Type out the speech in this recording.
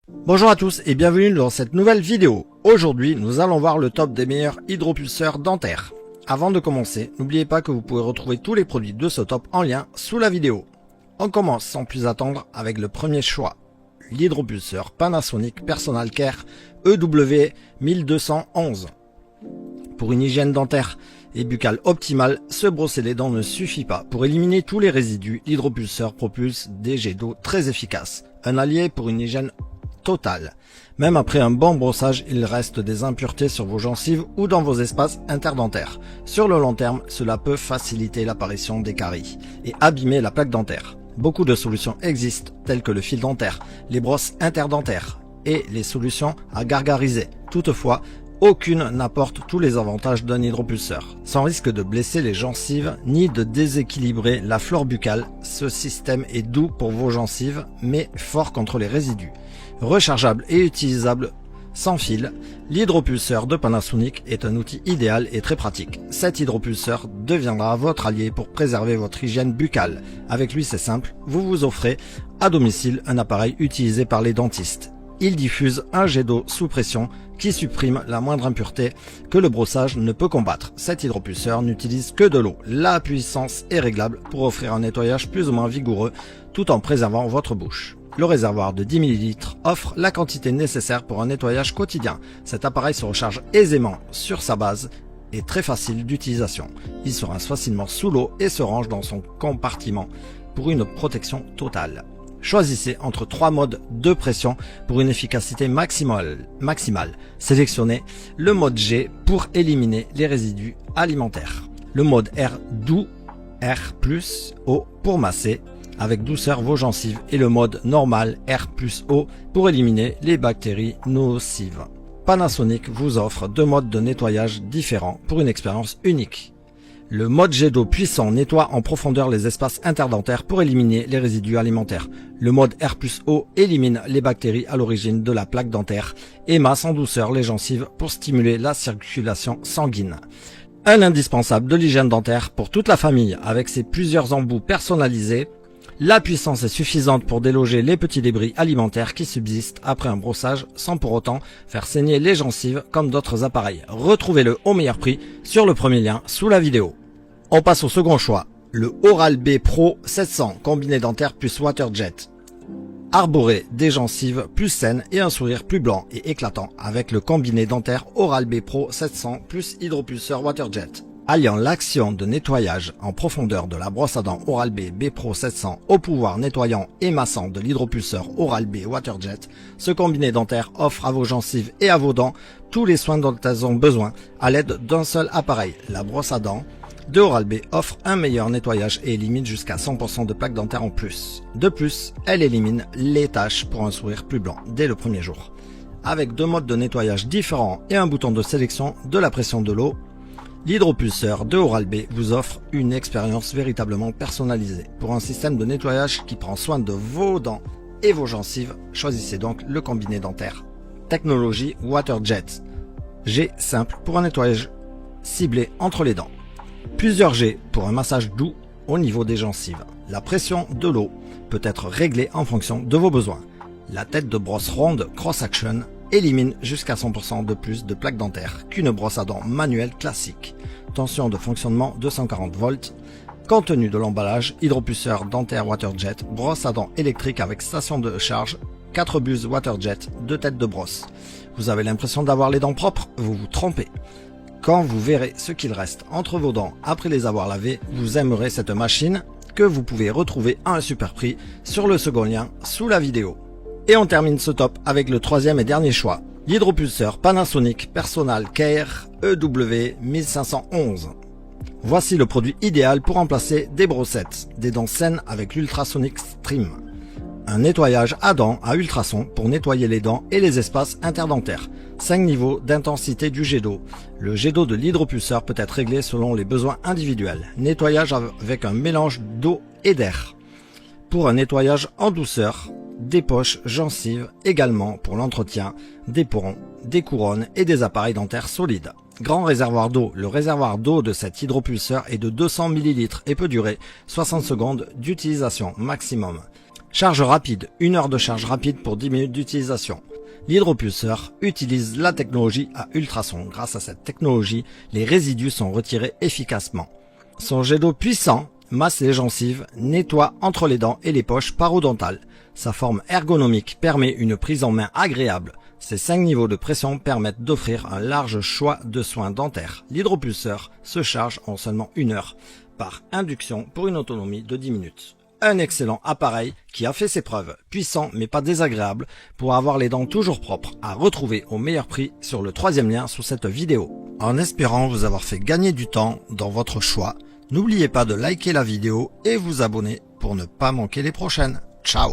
Bonjour à tous et bienvenue dans cette nouvelle vidéo. Aujourd'hui, nous allons voir le top des meilleurs hydropulseurs dentaires. Avant de commencer, n'oubliez pas que vous pouvez retrouver tous les produits de ce top en lien sous la vidéo. On commence sans plus attendre avec le premier choix, l'hydropulseur Panasonic Personal Care EW1211. Pour une hygiène dentaire et buccale optimale, se brosser les dents ne suffit pas. Pour éliminer tous les résidus, l'hydropulseur propulse des jets d'eau très efficaces, un allié pour une hygiène totale. Même après un bon brossage, il reste des impuretés sur vos gencives ou dans vos espaces interdentaires. Sur le long terme, cela peut faciliter l'apparition des caries et abîmer la plaque dentaire. Beaucoup de solutions existent, telles que le fil dentaire, les brosses interdentaires et les solutions à gargariser. Toutefois, aucune n'apporte tous les avantages d'un hydropulseur. Sans risque de blesser les gencives ni de déséquilibrer la flore buccale, ce système est doux pour vos gencives mais fort contre les résidus. Rechargeable et utilisable sans fil, l'hydropulseur de Panasonic est un outil idéal et très pratique. Cet hydropulseur deviendra votre allié pour préserver votre hygiène buccale. Avec lui, c'est simple, vous vous offrez à domicile un appareil utilisé par les dentistes. Il diffuse un jet d'eau sous pression qui supprime la moindre impureté que le brossage ne peut combattre. Cet hydropulseur n'utilise que de l'eau. La puissance est réglable pour offrir un nettoyage plus ou moins vigoureux tout en préservant votre bouche. Le réservoir de 10 ml offre la quantité nécessaire pour un nettoyage quotidien. Cet appareil se recharge aisément sur sa base et très facile d'utilisation. Il se rince facilement sous l'eau et se range dans son compartiment pour une protection totale. Choisissez entre 3 modes de pression pour une efficacité maximale. Sélectionnez le mode G pour éliminer les résidus alimentaires. Le mode R doux, R+O pour masser avec douceur vos gencives et le mode normal R+O pour éliminer les bactéries nocives. Panasonic vous offre 2 modes de nettoyage différents pour une expérience unique. Le mode jet d'eau puissant nettoie en profondeur les espaces interdentaires pour éliminer les résidus alimentaires. Le mode R+O élimine les bactéries à l'origine de la plaque dentaire et masse en douceur les gencives pour stimuler la circulation sanguine. Un indispensable de l'hygiène dentaire pour toute la famille avec ses plusieurs embouts personnalisés. La puissance est suffisante pour déloger les petits débris alimentaires qui subsistent après un brossage sans pour autant faire saigner les gencives comme d'autres appareils. Retrouvez-le au meilleur prix sur le premier lien sous la vidéo. On passe au second choix, le Oral-B Pro 700 combiné dentaire plus Waterjet. Arborez des gencives plus saines et un sourire plus blanc et éclatant avec le combiné dentaire Oral-B Pro 700 plus hydropulseur Waterjet. Alliant l'action de nettoyage en profondeur de la brosse à dents Oral-B B-Pro 700 au pouvoir nettoyant et massant de l'hydropulseur Oral-B Waterjet, ce combiné dentaire offre à vos gencives et à vos dents tous les soins dont elles ont besoin à l'aide d'un seul appareil. La brosse à dents de Oral-B offre un meilleur nettoyage et élimine jusqu'à 100% de plaques dentaires en plus. De plus, elle élimine les taches pour un sourire plus blanc dès le premier jour. Avec 2 modes de nettoyage différents et un bouton de sélection de la pression de l'eau, l'hydropulseur de Oral-B vous offre une expérience véritablement personnalisée. Pour un système de nettoyage qui prend soin de vos dents et vos gencives, choisissez donc le combiné dentaire. Technologie Waterjet. Jet simple pour un nettoyage ciblé entre les dents. Plusieurs jets pour un massage doux au niveau des gencives. La pression de l'eau peut être réglée en fonction de vos besoins. La tête de brosse ronde Cross Action élimine jusqu'à 100% de plus de plaques dentaires qu'une brosse à dents manuelle classique. Tension de fonctionnement 240 volts. Contenu de l'emballage, hydropulseur dentaire Waterjet, brosse à dents électrique avec station de charge, 4 buses Waterjet, 2 têtes de brosse. Vous avez l'impression d'avoir les dents propres? Vous vous trompez. Quand vous verrez ce qu'il reste entre vos dents après les avoir lavées, vous aimerez cette machine que vous pouvez retrouver à un super prix sur le second lien sous la vidéo. Et on termine ce top avec le troisième et dernier choix, l'hydropulseur Panasonic Personal Care EW1511. Voici le produit idéal pour remplacer des brossettes, des dents saines avec l'Ultrasonic Stream. Un nettoyage à dents à ultrasons pour nettoyer les dents et les espaces interdentaires. 5 niveaux d'intensité du jet d'eau. Le jet d'eau de l'hydropulseur peut être réglé selon les besoins individuels. Nettoyage avec un mélange d'eau et d'air. Pour un nettoyage en douceur, des poches gencives également pour l'entretien, des porons, des couronnes et des appareils dentaires solides. Grand réservoir d'eau. Le réservoir d'eau de cet hydropulseur est de 200 ml et peut durer 60 secondes d'utilisation maximum. Charge rapide, 1 heure de charge rapide pour 10 minutes d'utilisation. L'hydropulseur utilise la technologie à ultrasons. Grâce à cette technologie, les résidus sont retirés efficacement. Son jet d'eau puissant masse les gencives, nettoie entre les dents et les poches parodontales. Sa forme ergonomique permet une prise en main agréable. Ses 5 niveaux de pression permettent d'offrir un large choix de soins dentaires. L'hydropulseur se charge en seulement 1 heure, par induction pour une autonomie de 10 minutes. Un excellent appareil qui a fait ses preuves, puissant mais pas désagréable, pour avoir les dents toujours propres, à retrouver au meilleur prix sur le 3e lien sous cette vidéo. En espérant vous avoir fait gagner du temps dans votre choix, n'oubliez pas de liker la vidéo et vous abonner pour ne pas manquer les prochaines. Ciao!